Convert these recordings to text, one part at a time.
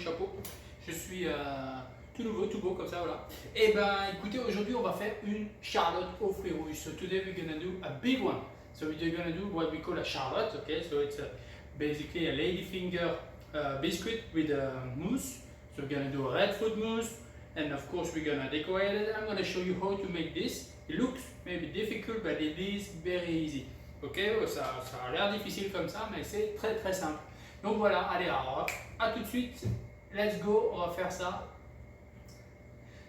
chapeau. Je suis tout nouveau, tout beau comme ça, voilà. Et ben écoutez, aujourd'hui on va faire une charlotte aux fruits rouges. So today we're gonna do a big one. So we're gonna do what we call a charlotte, okay? So it's basically a ladyfinger biscuit with mousse. So we're gonna do a red fruit mousse, and of course we're gonna decorate it. I'm gonna show you how to make this. It looks maybe difficult, but it is very easy. Ok, ça a l'air difficile comme ça, mais c'est très très simple. Donc voilà, allez, alors, à tout de suite. Let's go, on va faire ça.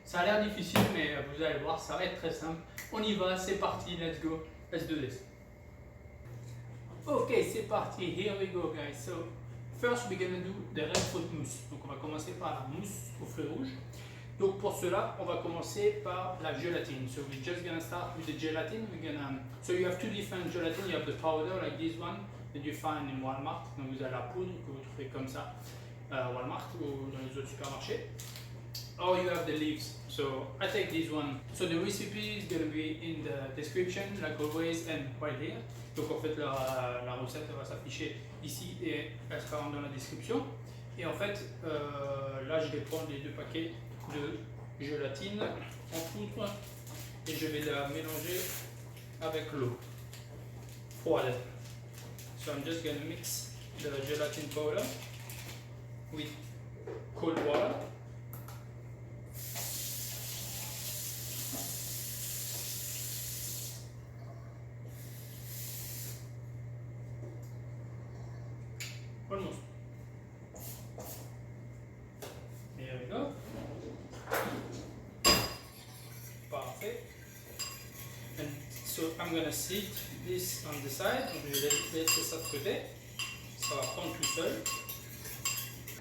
Ça a l'air difficile, mais vous allez voir, ça va être très simple. On y va, c'est parti, let's go. Let's do this. Ok, c'est parti, here we go guys. So, first we're gonna do the red fruit mousse. Donc on va commencer par la mousse aux fruits rouges. Donc pour cela, on va commencer par la gélatine. So we're just gonna start with the gelatin. So you have two different gelatin. You have the powder like this one that you find in Walmart. Donc vous avez la poudre que vous trouvez comme ça Walmart ou dans les autres supermarchés. Or you have the leaves. So I take this one. So the recipe is gonna be in the description, like always, and right here. Donc en fait la recette va s'afficher ici et elle sera dans la description. Et en fait là je vais prendre les deux paquets de gélatine en poudre et je vais la mélanger avec l'eau froide. So I'm just going to mix the gelatin powder with cold water. Almost. There we go. Parfait. And so I'm gonna sit this on the side. Donc je vais laisser ça de côté. Ça va prendre tout seul.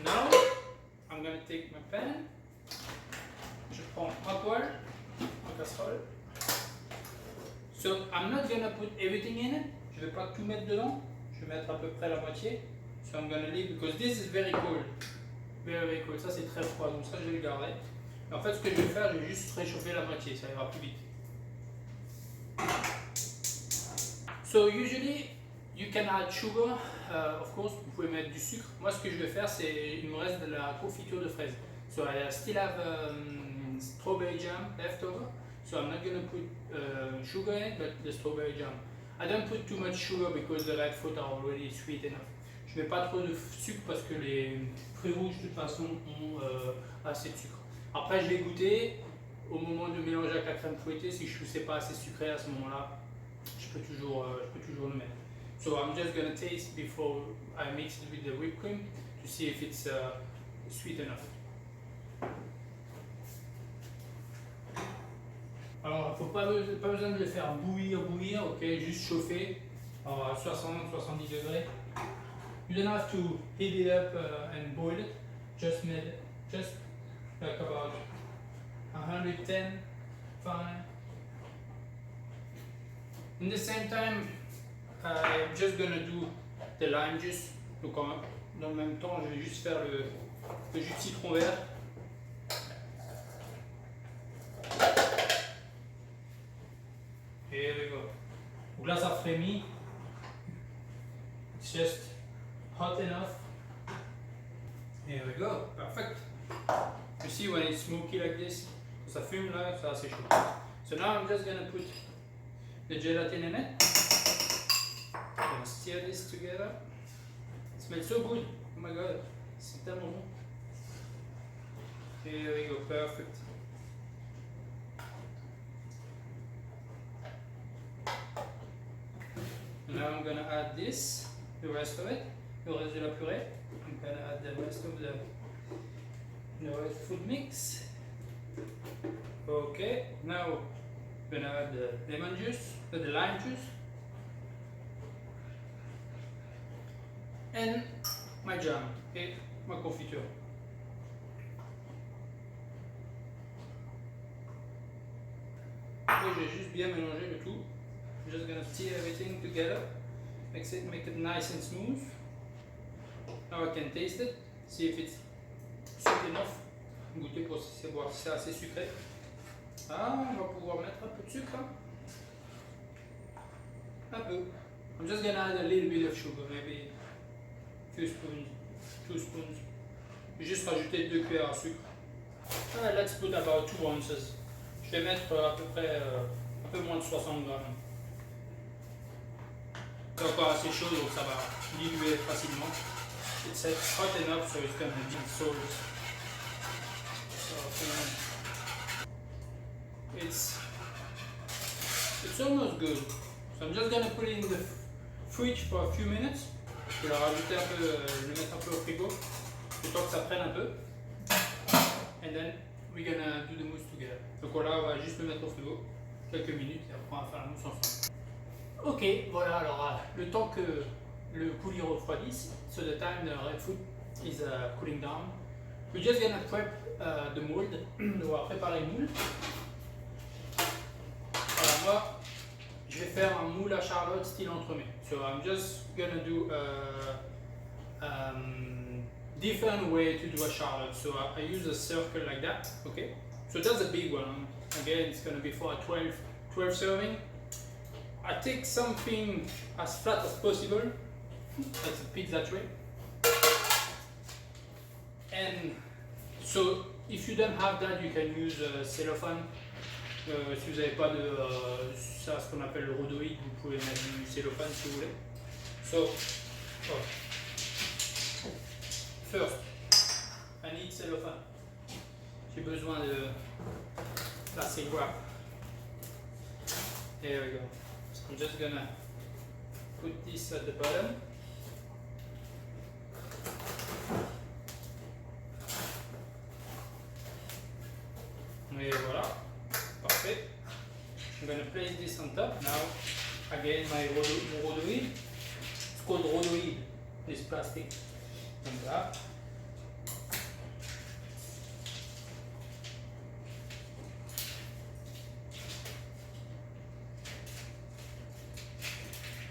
Now I'm gonna take my pan. Je prends ma poêle, ma casserole. So I'm not gonna put everything in it. Je vais pas tout mettre dedans. Je vais mettre à peu près la moitié. So I'm gonna leave because this is very cold. Very cold. Ça c'est très froid, donc ça je vais le garder. Et en fait, ce que je vais faire, je vais juste réchauffer la moitié, ça ira plus vite. So usually you can add sugar, of course, vous pouvez mettre du sucre. Moi, ce que je vais faire, c'est il me reste de la confiture de fraises. So I still have strawberry jam left over. So I'm not gonna put sugar in it, but the strawberry jam. I don't put too much sugar because the red fruit are already sweet enough. Je mets pas trop de sucre parce que les fruits rouges de toute façon ont assez de sucre. Après, je vais goûter au moment de mélanger avec la crème fouettée. Si je trouve que c'est pas assez sucré à ce moment-là, je peux toujours le mettre. So I'm just gonna taste before I mix it with the whipped cream to see if it's sweet enough. Alors, pas besoin de le faire bouillir, ok, juste chauffer à 60-70 degrés. You don't have to heat it up and boil it. Just like about 110 Fahrenheit. In the same time, I'm just gonna do the lime juice. Donc dans le même temps, je vais juste faire le jus de citron vert. Here we go. Donc là, ça frémit. It's just hot enough. Here we go. Perfect. You see when it's smoky like this, ça fume là, c'est assez chaud. So now I'm just gonna put the gelatin in it. I'm gonna stir this together. It smells so good. Oh my god, c'est tellement bon. Here we go, perfect. Now I'm gonna add this, the rest of it, le reste de la purée. I'm gonna add the rest of the red fruit mix. Okay, now I'm gonna add the lemon juice, the lime juice, and my jam et ma confiture. Et je vais juste bien mélanger le tout. I'm just gonna stir everything together, make it nice and smooth. Now I can taste it, see if it's sweet enough. Goûter pour voir si c'est assez sucré. Ah, on va pouvoir mettre un peu de sucre. Un peu. I'm just gonna add a little bit of sugar, maybe a few spoons, 2 spoons. juste rajouter 2 cuillères à sucre. Let's put about 2 ounces. Je vais mettre à peu près un peu moins de 60 grammes. C'est encore assez chaud donc ça va diluer facilement. It's hot enough so it's gonna dissolve. It's almost good. So I'm just gonna put it in the fridge for a few minutes. Je vais le rajouter un peu, le mettre un peu au frigo, le temps que ça prenne un peu. And then we're gonna do the mousse together. Donc voilà, on va juste le mettre au frigo quelques minutes et après on va faire la mousse ensemble. Ok, voilà, alors le temps que le coulis refroidisse, so the time the red food is cooling down, we're just gonna prep the mold. On va préparer le moule. Alors moi, je vais faire un moule à charlotte style entremets. So I'm just gonna do different way to do a charlotte. So I use a circle like that, okay? So that's a big one. Again, it's gonna be for a 12 serving. I take something as flat as possible. That's a pizza tray. And so if you don't have that, you can use cellophane. Si vous n'avez pas de ça, ce qu'on appelle le rhodoïde, vous pouvez mettre du cellophane si vous voulez. So, first, I need cellophane. J'ai besoin de plastic wrap. There we go. So I'm just gonna put this at the bottom. Et voilà. Parfait. I'm going to place this on top. Now, again, my rhodoid. It's called rhodoid, this plastic. Comme ça.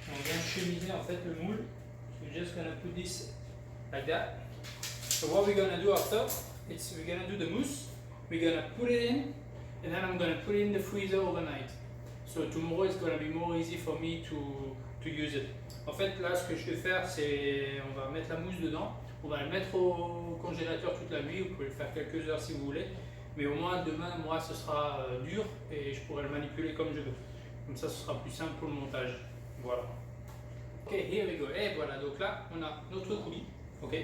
On vient chemiser en fait le moule. So we're just going to put this like that. So what we're going to do after, we're going to do the mousse. We're going to put it in. And then I'm going to put it in the freezer overnight. So tomorrow it's going to be more easy for me to use it. En fait, là, ce que je vais faire, c'est on va mettre la mousse dedans. On va le mettre au congélateur toute la nuit. Vous pouvez le faire quelques heures si vous voulez. Mais au moins, demain, moi, ce sera dur et je pourrai le manipuler comme je veux. Comme ça, ce sera plus simple pour le montage. Voilà. Ok, here we go. Et voilà, donc là, on a notre coulis. Ok.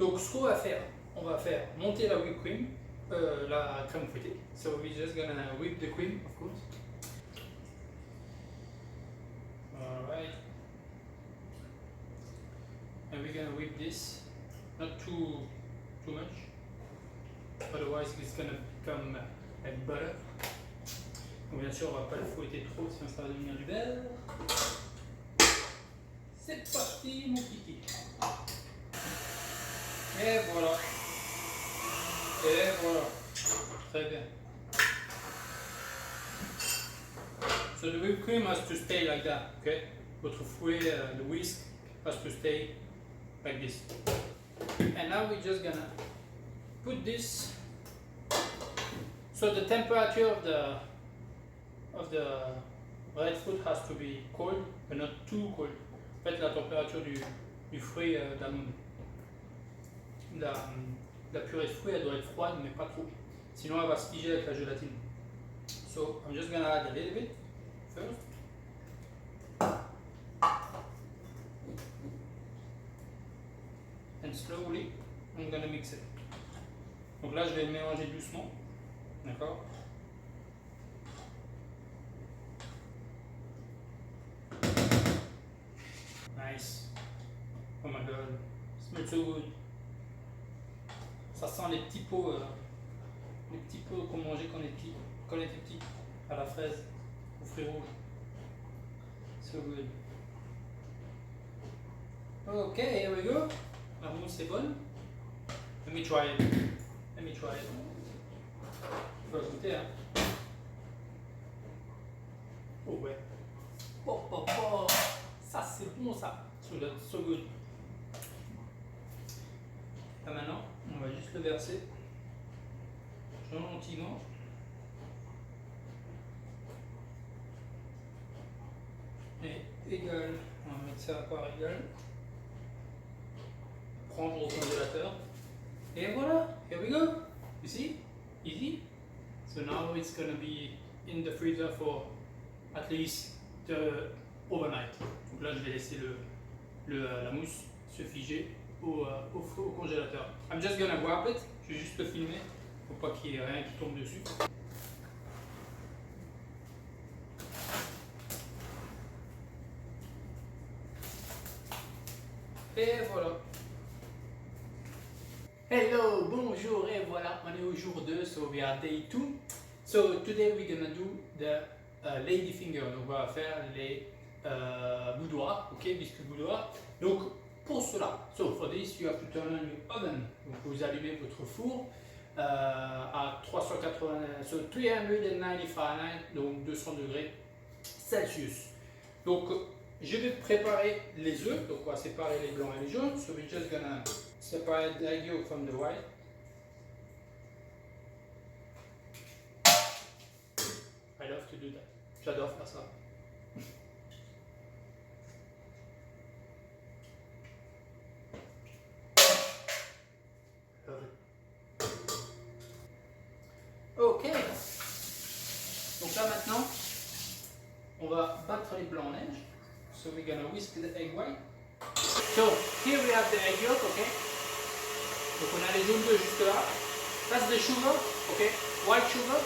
Donc, ce qu'on va faire, on va faire monter la whipped cream. La crème fouettée. So we're just gonna whip the cream, of course. Alright. And we're gonna whip this, not too much, otherwise it's gonna become like butter. Donc bien sûr on va pas le fouetter trop sinon ça va devenir du beurre. C'est parti mon kiki. Et voilà. Et voilà, très bien. So the whipped cream has to stay like that, okay? Votre fouet, the whisk, has to stay like this. And now we're just gonna put this. So the temperature of the red fruit has to be cold, but not too cold. En fait, la température du fruit d'amande. La purée de fruits, elle doit être froide, mais pas trop. Sinon, elle va se figer avec la gélatine. So, I'm just gonna add a little bit first. And slowly, I'm gonna mix it. Donc là, je vais le mélanger doucement. D'accord? Nice. Oh my god. Smells so good. Ça sent les petits pots qu'on mangeait quand on était petit, à la fraise, aux fruits rouges. So good. Ok, here we go. La mousse est bonne. Let me try it. Faut la goûter, hein. Oh ouais. Oh. Ça c'est bon ça. So good. Là maintenant, on va juste le verser gentiment. Et égal, on va mettre ça à part égal. Prendre au congélateur. Et voilà, here we go. You see? Easy. So now it's gonna be in the freezer for at least the overnight. Donc là, je vais laisser la mousse se figer au congélateur. I'm just gonna wrap it. Je vais juste le filmer. Faut pas qu'il y ait rien qui tombe dessus. Et voilà. Hello, bonjour et voilà, on est au jour 2, so we are day 2. So today we're gonna do the lady finger, donc on va faire les boudoirs, ok, biscuits boudoirs. Donc pour cela, so for this you have to turn on your oven, donc vous allumez votre four à 390 Fahrenheit, donc 200 degrés Celsius. Donc je vais préparer les œufs, donc on va séparer les blancs et les jaunes. So we're just gonna separate the egg yolk from the white. I love to do that. J'adore faire ça. Love it. Ok. Donc là maintenant, on va battre les blancs en neige. So we're gonna whisk the egg white. So here we have the egg yolk, okay? Donc on a les jaunes d'œufs juste là. That's the sugar, okay? White sugar.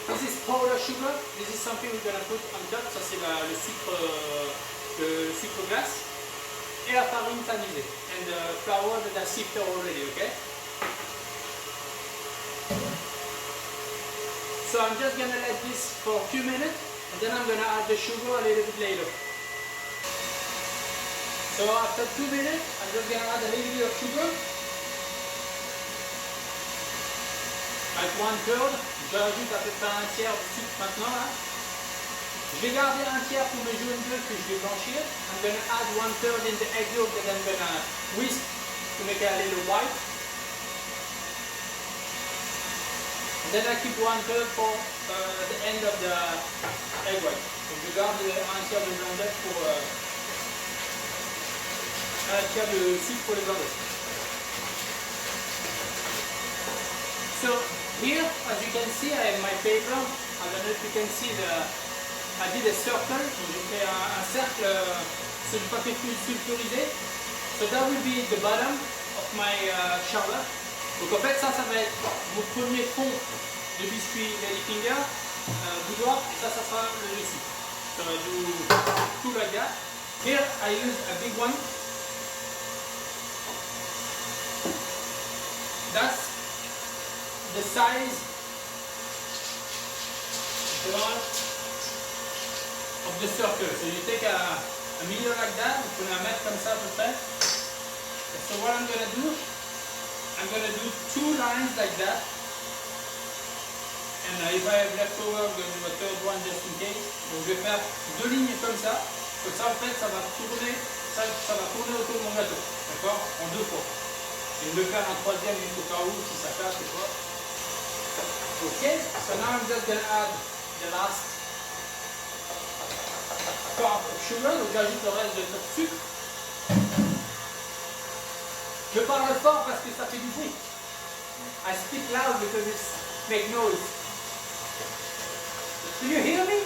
This is powder sugar. This is something we're gonna put on top. Ça c'est le sucre glace. Et la farine tamisée. And the flour that I sifted already, okay? So I'm just gonna let this for a few minutes. And then I'm going to add the sugar a little bit later. So after 2 minutes, I'm just going to add a little bit of sugar. Like 1/3. J'ajoute à peu près un tiers de sucre maintenant. Là. Je vais garder un tiers pour mes jaunes d'œufs que je vais blanchir. I'm going to add 1/3 in the egg yolk that I'm going to whisk to make it a little white. And then I keep 1/3 for the end of the egg white. Donc je garde un tiers de blanc d'œuf pour un tiers de sucre pour les blancs d'œuf. So here, as you can see, I have my paper. I don't know if you can see I did a circle. Donc j'ai fait un cercle sur du papier sulfurisé. So that will be the bottom of my charlotte. Donc en fait ça va être mon premier fond de biscuit lady finger, boudoir, et ça sera le dessus. So I do two like that. Here I use a big one. That's the size of the circle. So you take a million like that, vous pouvez la mettre comme ça à peu près. So what I'm going to do, I'm going to do 2 lines like that. And if I have leftover, I'm going to do a third one just in case. Donc je vais faire 2 lignes comme ça. Comme ça en fait ça va tourner, ça va tourner autour de mon gâteau. D'accord? En 2 fois. Et je vais faire un troisième juste au cas où si ça casse ou quoi. Ok, so now I'm just going to add the last part of sugar. Donc j'ajoute le reste de notre sucre. Je parle fort parce que ça fait du bruit. I speak loud because it makes noise. Do you hear me?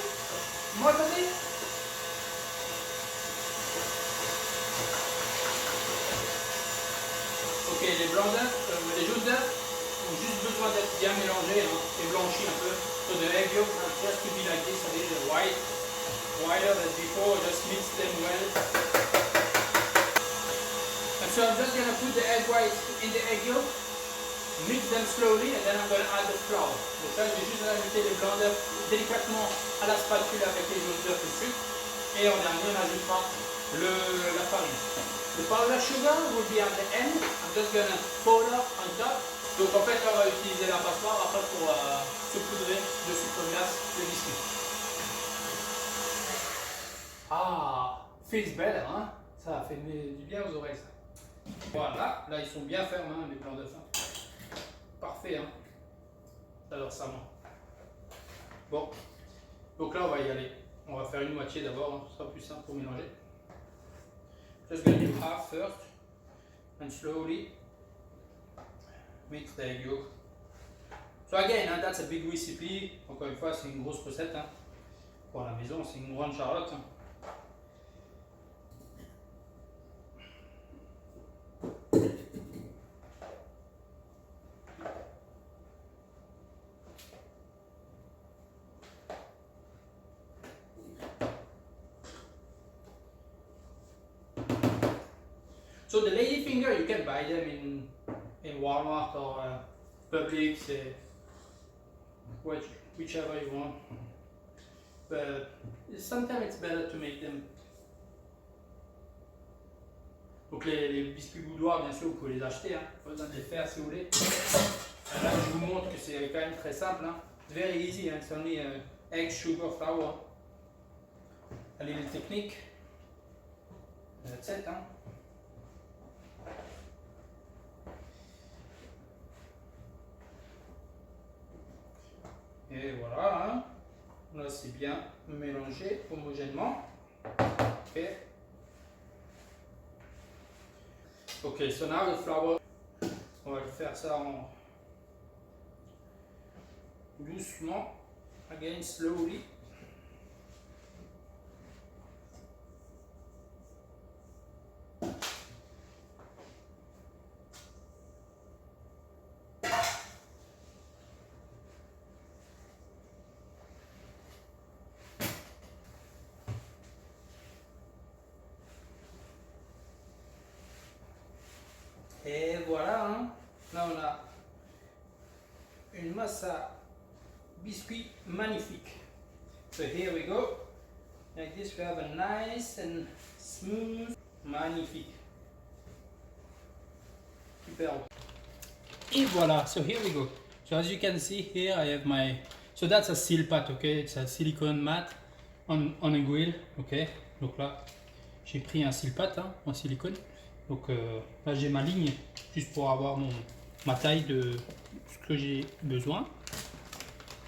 Morbidly? Ok, les blancs d'œufs, les jaunes d'œufs ont juste besoin d'être bien mélangés et blanchis un peu. So the egg yolk has just to be like this, a little whiter than before, just mix them well. And so I'm just going to put the egg white in the egg yolk. Mix them slowly and then I'm going to add the flour. Donc là je vais juste ajouter les blancs d'œufs délicatement à la spatule avec les jaunes d'œufs et le sucre. Et en dernier on ajoutera la farine. The powder sugar will be at the end. I'm just going to powder on top. Donc en fait là on va utiliser la passoire après pour saupoudrer de sucre glace le biscuit. Ah, feels better, hein? Ça a fait du bien aux oreilles ça. Voilà, là ils sont bien fermes hein, les blancs d'œufs. Parfait, hein. J'adore ça, moi. Bon, donc là, on va y aller. On va faire une moitié d'abord, hein. Ce sera plus simple pour mélanger. Just gonna do half first, and slowly mix the egg yolk. So again, that's a big recipe. Encore une fois, c'est une grosse recette. Hein. Pour la maison, c'est une grande charlotte. Hein. So the ladyfinger, you can buy them in Walmart or Publix, whichever you want. But sometimes it's better to make them. Donc les biscuits boudoirs, bien sûr, vous pouvez les acheter, hein. Pas besoin de les faire si vous voulez. Là, je vous montre que c'est quand même très simple. Hein. It's very easy, hein. It's only egg, sugar, flour. A little technique. That's it. Hein. Et voilà, hein. Là c'est bien mélangé homogènement. Okay. Ok, so now the flour, on va faire ça en doucement, again slowly. Et voilà, hein. Là on a une masse à biscuits magnifique. So here we go. Like this we have a nice and smooth, magnifique. Superbe. Et voilà, so here we go. So as you can see here I have my, so that's a seal pat, okay? It's a silicone mat on a grill, okay? Donc là, j'ai pris un seal pat hein, en silicone. Donc là j'ai ma ligne juste pour avoir ma taille de ce que j'ai besoin.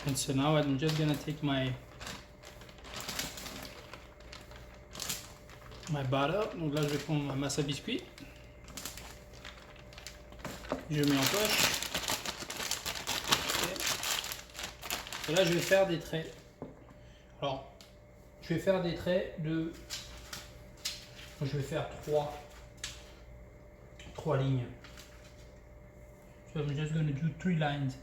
And so now I'm just gonna take my butter. Donc là je vais prendre ma masse à biscuits. Je mets en poche. Okay. Et là je vais faire des traits. Alors je vais faire des traits de. Je vais faire trois lignes. So I'm just going to do 3 lines.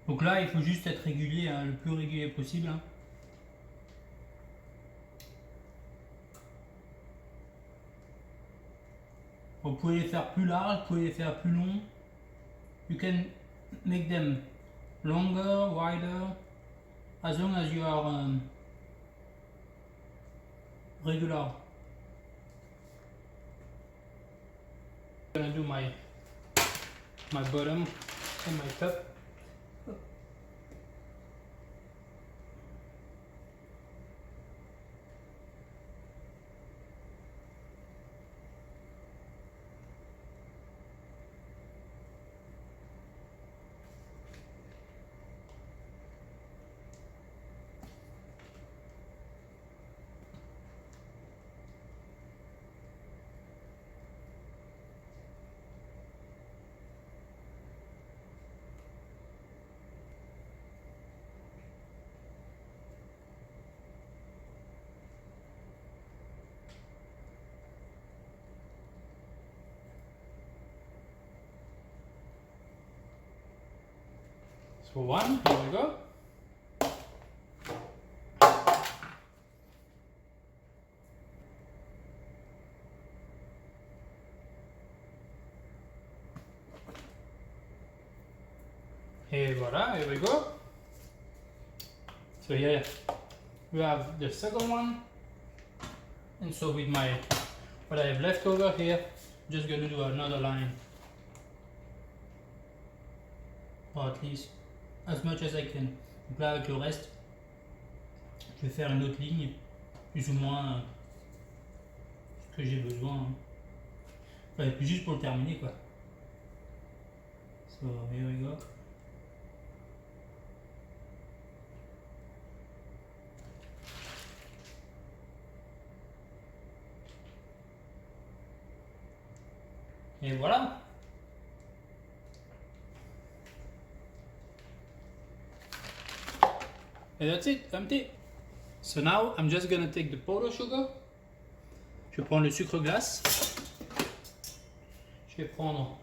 Donc là, il faut juste être régulier, hein, le plus régulier possible. Hein. Vous pouvez les faire plus larges, vous pouvez les faire plus longs. You can make them longer, wider, as long as you are regular. I'm gonna do my bottom and my top. So one, here we go. Et voilà, here we go. So here we have the second one. And so with what I have left over here, I'm just going to do another line. Or at least as much as I can. Donc là avec le reste, je vais faire une autre ligne, plus ou moins ce que j'ai besoin. Hein. Ouais, puis juste pour le terminer quoi. So here we go. Et voilà. And that's it, empty. So now I'm just gonna take the powder sugar. Je vais prendre le sucre glace. Je vais prendre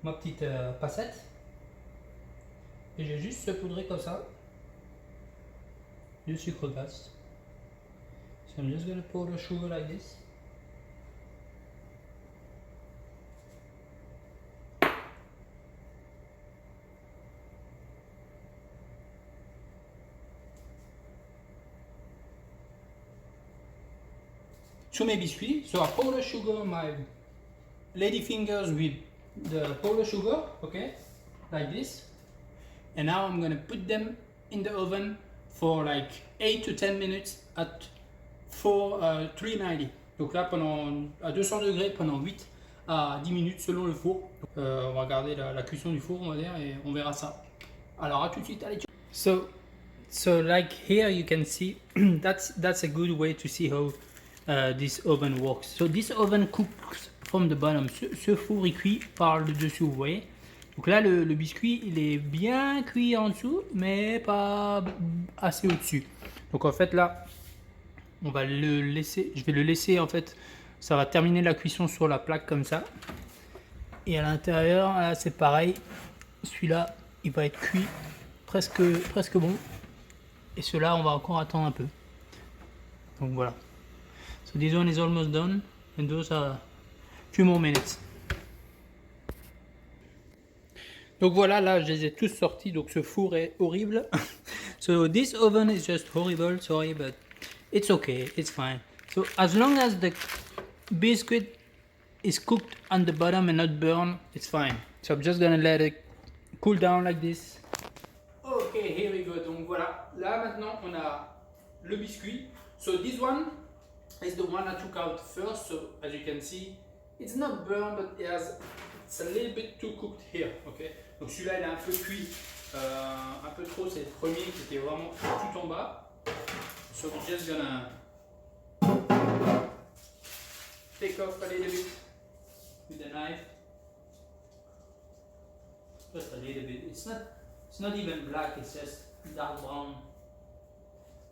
ma petite passette. Et j'ai juste saupoudré comme ça du sucre glace. So I'm just gonna powder sugar like this. Sur mes biscuits, so I powder sugar my lady fingers with the powder sugar, okay, like this. And now I'm gonna put them in the oven for like 8 to 10 minutes at 390. Donc là, à 200 degrés pendant 8 à 10 minutes selon le four. On va regarder la cuisson du four, on va dire, et on verra ça. Alors à tout de suite, allez. So like here you can see, that's a good way to see how this oven works. So this oven cooks from the bottom. Ce four il cuit par le dessus, vous voyez. Donc là le biscuit il est bien cuit en dessous, mais pas assez au-dessus. Donc en fait là, on va le laisser. Je vais le laisser en fait. Ça va terminer la cuisson sur la plaque comme ça. Et à l'intérieur, là c'est pareil. Celui-là, il va être cuit presque bon. Et ceux-là, on va encore attendre un peu. Donc voilà. So this one is almost done, and those are a few more minutes. Donc voilà, là je les ai tous sortis, donc ce four est horrible. So this oven is just horrible, sorry, but it's okay, it's fine. So as long as the biscuit is cooked on the bottom and not burned, it's fine. So I'm just gonna let it cool down like this. Okay, here we go. Donc voilà, là maintenant on a le biscuit. So this one is the one I took out first. So as you can see, it's not burned, but it's a little bit too cooked here. Okay. Donc celui-là il est un peu cuit, un peu trop. C'est le premier qui était vraiment tout en bas. So we're just gonna take off a little bit with the knife. Just a little bit. It's not even black. It's just dark brown.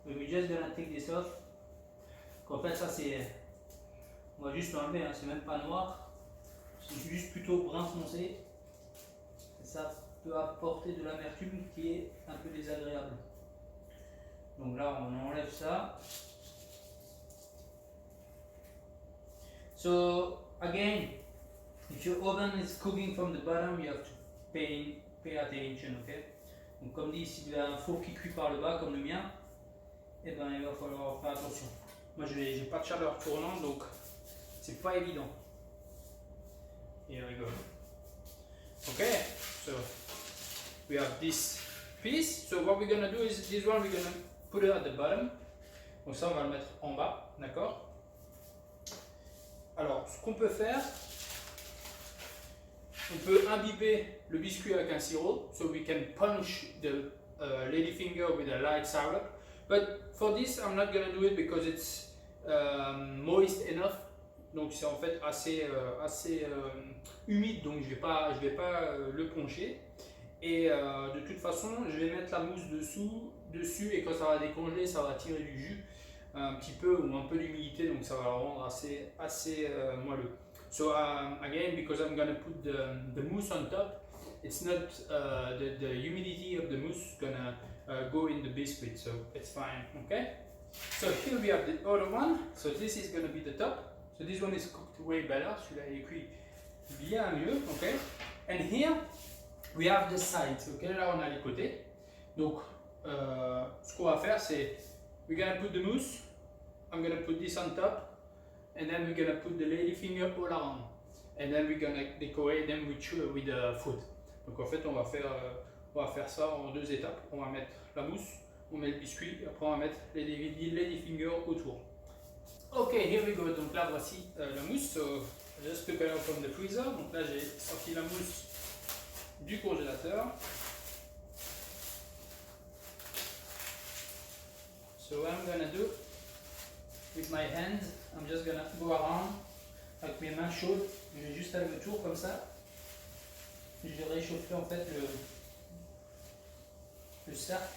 We're just gonna take this off. En fait, ça c'est. On va juste l'enlever, hein. C'est même pas noir. C'est juste plutôt brun foncé. Et ça peut apporter de l'amertume qui est un peu désagréable. Donc là, on enlève ça. So, again, if your oven is cooking from the bottom, you have to pay attention, ok? Donc comme dit, si vous avez un four qui cuit par le bas, comme le mien, eh ben, il va falloir faire attention. Moi, j'ai pas de chaleur tournante, donc c'est pas évident. Here we go. Okay, so we have this piece. So what we're gonna do is this one we're gonna put it at the bottom. Donc ça, on va le mettre en bas, d'accord? Alors, ce qu'on peut faire, on peut imbiber le biscuit avec un sirop. So we can punch the ladyfinger with a light syrup. But for this, I'm not gonna do it because it's moist enough. Donc c'est en fait assez humide, donc je vais pas le poncher. Et de toute façon, je vais mettre la mousse dessus et quand ça va décongeler, ça va tirer du jus un petit peu ou un peu d'humidité, donc ça va le rendre assez moelleux. So again, because I'm gonna put the mousse on top, it's not the humidity of the mousse gonna go in the biscuit, so it's fine. Okay. So here we have the other one. So this is gonna be the top. So this one is cooked way better. Celui-là est cuit bien mieux. Okay. And here we have the sides. Okay. Là on a les côtés. Donc ce qu'on va faire c'est we're gonna put the mousse. I'm gonna put this on top, and then we're gonna put the ladyfinger all around, and then we're gonna decorate them with the food. Donc en fait on va faire ça en deux étapes. On va mettre la mousse, on met le biscuit, et après on va mettre les ladyfinger autour. Ok, here we go. Donc là voici la mousse. So I just took it out from the freezer. Donc là j'ai sorti la mousse du congélateur. So what I'm gonna do with my hands, I'm just gonna go around avec mes mains chaudes. Je vais juste faire le tour comme ça. Je vais réchauffer en fait le cercle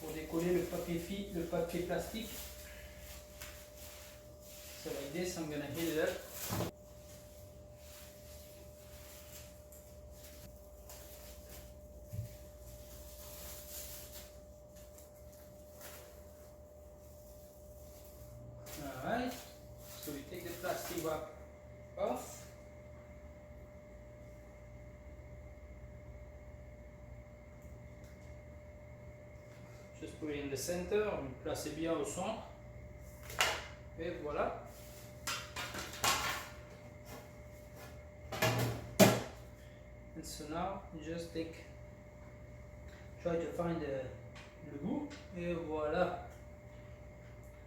pour décoller le papier plastique. So like this, I'm gonna heat it up. Alright, so we take the plastic wrap off. Just put it in the center, on le placez bien au centre. Et voilà. And so now you just try to find le bout. Et voilà.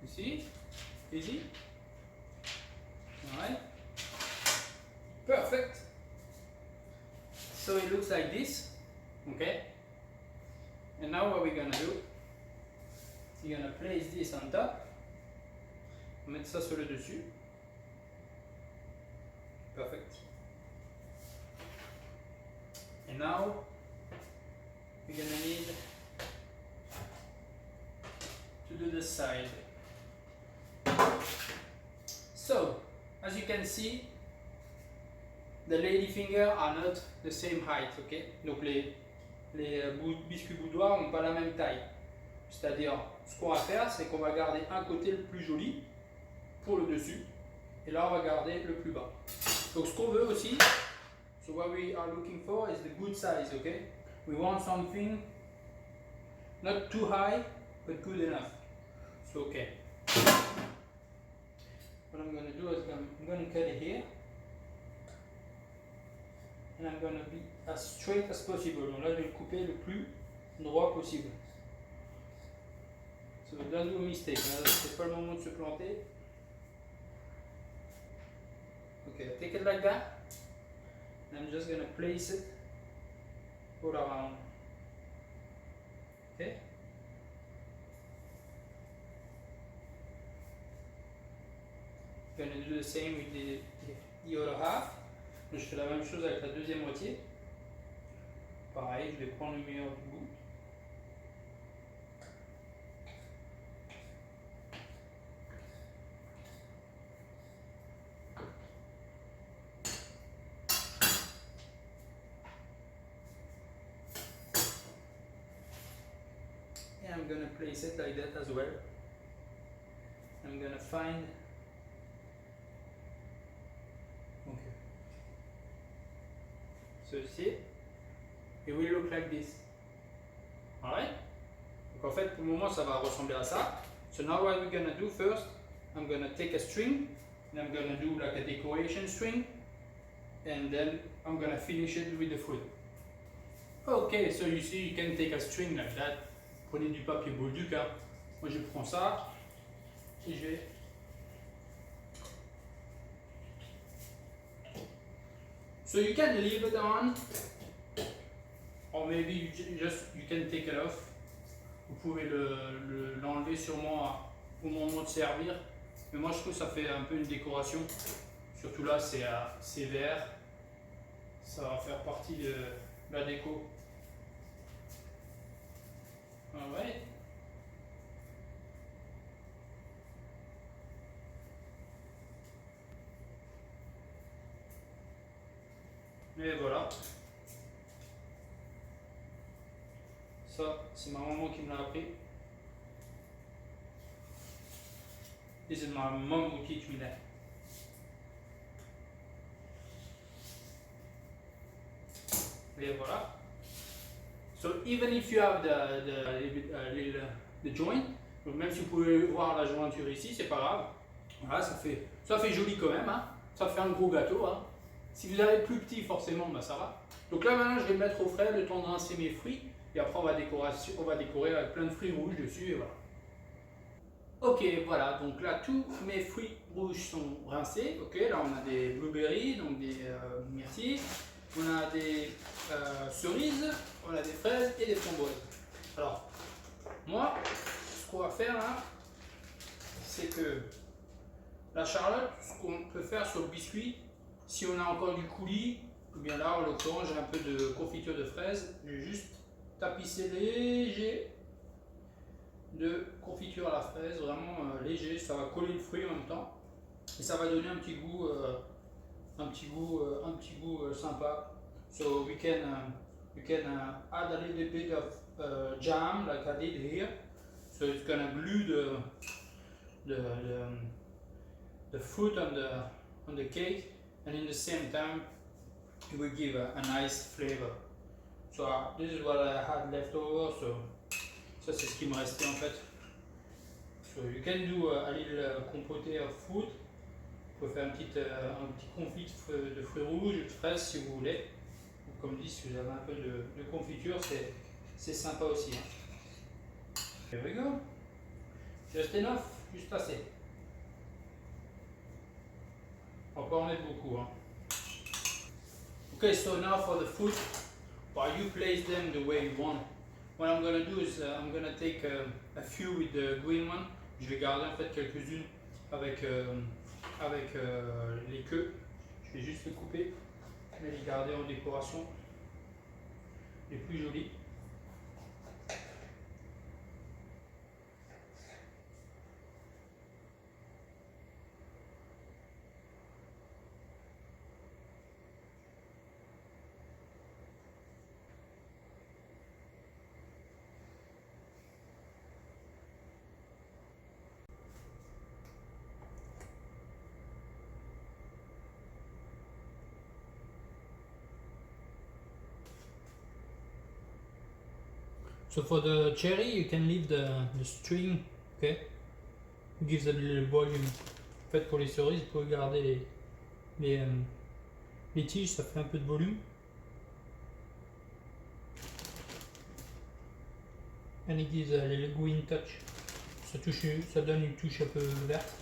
You see? Easy? Alright. Perfect. So it looks like this. Okay. And now what we're gonna do, you're gonna place this on top. Mettre ça sur le dessus. Perfect. And now we're gonna need to do the side. So as you can see, the lady finger are not the same height, ok? Donc les biscuits boudoirs n'ont pas la même taille. C'est-à-dire, ce qu'on va faire, c'est qu'on va garder un côté le plus joli pour le dessus, et là on va garder le plus bas. Donc ce qu'on veut aussi, so what we are looking for is the good size, okay? We want something not too high, but good enough. So okay. What I'm going to do is I'm going to cut it here, and I'm going to be as straight as possible. Donc là je vais le couper le plus droit possible. So don't do a mistake, c'est pas le moment de se planter. Okay, take it like that, and I'm just going to place it all around. Okay? I'm going to do the same with the other half. Donc, je fais la même chose avec la deuxième moitié. Pareil, je vais prendre le meilleur du bout. And I'm going to place it like that as well. I'm going to find. Okay. So you see, it will look like this. Alright? Donc en fait, pour le moment, ça va ressembler à ça. So now what we're going to do first, I'm going to take a string, and I'm going to do like a decoration string, and then I'm going to finish it with the fruit. Okay, so you see, you can take a string like that. Prenez du papier bolduc, hein. Moi je prends ça, et je vais. So you can leave it on, or maybe you can take it off. Vous pouvez l'enlever sûrement au moment de servir. Mais moi je trouve que ça fait un peu une décoration. Surtout là c'est vert. Ça va faire partie de la déco. Alright. Et voilà. Ça, c'est ma maman qui me l'a appris. This is my mom who teach me that. Et voilà. So even if you have the joint, donc même si vous pouvez voir la jointure ici, c'est pas grave. Voilà, ça fait joli quand même, hein. Ça fait un gros gâteau, hein. Si vous avez plus petit, forcément, bah ça va. Donc là maintenant, je vais le mettre au frais, le temps de rincer mes fruits, et après on va décorer avec plein de fruits rouges dessus, et voilà. Ok, voilà, donc là tous mes fruits rouges sont rincés. Ok, là on a des blueberries, donc des myrtilles. on a des cerises, on a des fraises et des framboises. Alors, moi, ce qu'on va faire là, c'est que la charlotte, ce qu'on peut faire sur le biscuit, si on a encore du coulis, ou bien là, en l'occurrence, j'ai un peu de confiture de fraises, je vais juste tapisser léger de confiture à la fraise, vraiment léger, ça va coller le fruit en même temps, et ça va donner un petit goût, sympa. So we can add a little bit of jam like I did here, so it's gonna glue the fruit on the cake, and in the same time it will give a nice flavor. So this is what I had left over, so ça c'est ce qui me restait en fait. So you can do a little compoté of fruit. Vous pouvez faire un petit confit de fruits rouges, de fraises si vous voulez. Donc, comme dit, si vous avez un peu de confiture, c'est sympa aussi. Hein. Here we go. Just enough, juste assez. On peut en mettre beaucoup. Hein. Okay, so now for the fruit, well, you place them the way you want. What I'm gonna do is I'm gonna take a few with the green one. Je vais garder en fait quelques-unes avec les queues. Je vais juste les couper et les garder en décoration les plus jolies. So for the cherry, you can leave the string, okay? It gives a little volume. En fait, pour les cerises, vous pouvez garder les tiges, ça fait un peu de volume. And it gives a little green touch. Ça donne une touche un peu verte.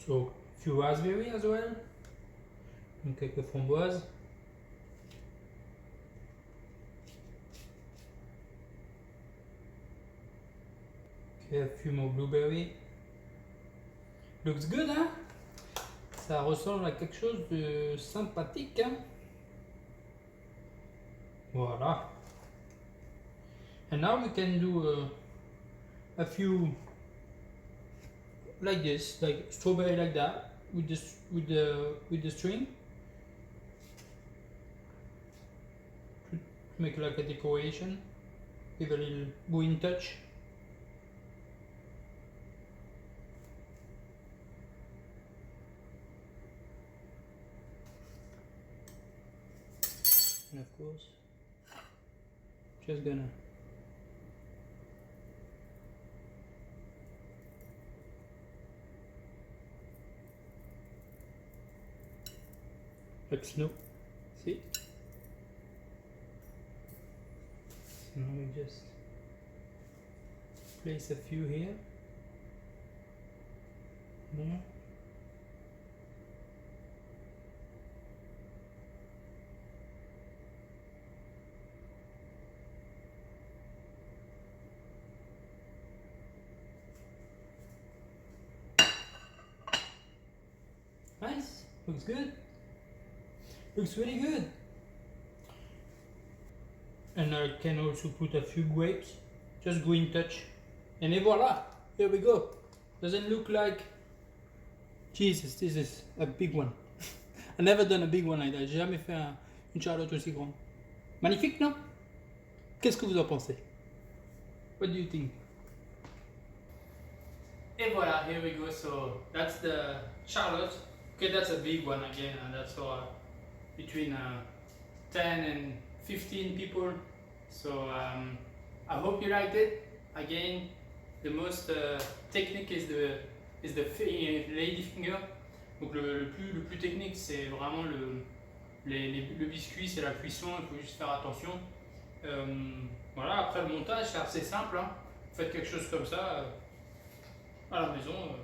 So, few raspberry as well. Donc quelques framboises. Okay, a few more blueberry. Looks good, hein? Ça ressemble à quelque chose de sympathique, hein? Voilà. And now we can do a few like this, like strawberry like that, with the string, to make like a decoration, with a little green touch. And of course, just gonna like snow. See? So now we just place a few here. More. Nice, looks good. Looks really good. And I can also put a few grapes, just green touch. And voila, here we go. Doesn't look like, Jesus, this is a big one. I've never done a big one like that. J'ai jamais fait une charlotte aussi grande. Magnifique, non? Qu'est-ce que vous en pensez? What do you think? Et voilà, here we go. So that's the charlotte. Okay, that's a big one again, and that's between 10 and 15 people. So I hope you liked it. again, the most technique is the lady finger. Donc le plus technique, c'est vraiment le biscuit, c'est la cuisson, il faut juste faire attention. Voilà, après le montage, c'est assez simple. Hein. Faites quelque chose comme ça à la maison.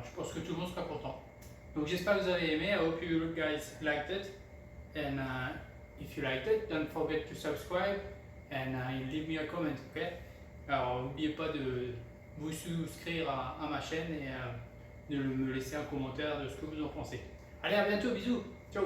Je pense que tout le monde sera content. Donc j'espère que vous avez aimé. I hope you guys liked it. And if you liked it, don't forget to subscribe and leave me a comment, ok? Alors n'oubliez pas de vous souscrire à ma chaîne et de me laisser un commentaire de ce que vous en pensez. Allez, à bientôt, bisous, ciao!